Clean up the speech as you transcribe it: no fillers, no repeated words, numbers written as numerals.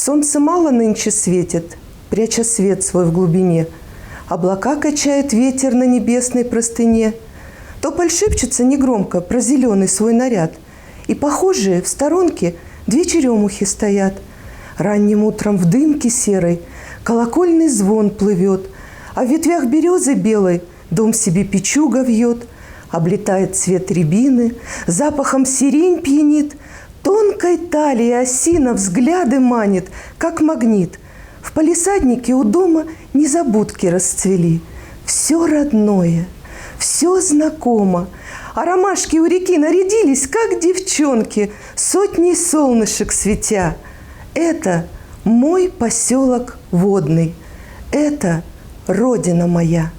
Солнце мало нынче светит, пряча свет свой в глубине. Облака качает ветер на небесной простыне. Тополь шепчется негромко про зеленый свой наряд. И похожие в сторонке две черемухи стоят. Ранним утром в дымке серой колокольный звон плывет, а в ветвях березы белой дом себе печуга вьет. Облетает цвет рябины, запахом сирень пьянит, тонкой талией осина взгляды манит, как магнит. В палисаднике у дома незабудки расцвели. Все родное, все знакомо, а ромашки у реки нарядились, как девчонки, сотней солнышек светя. Это мой поселок водный, это родина моя.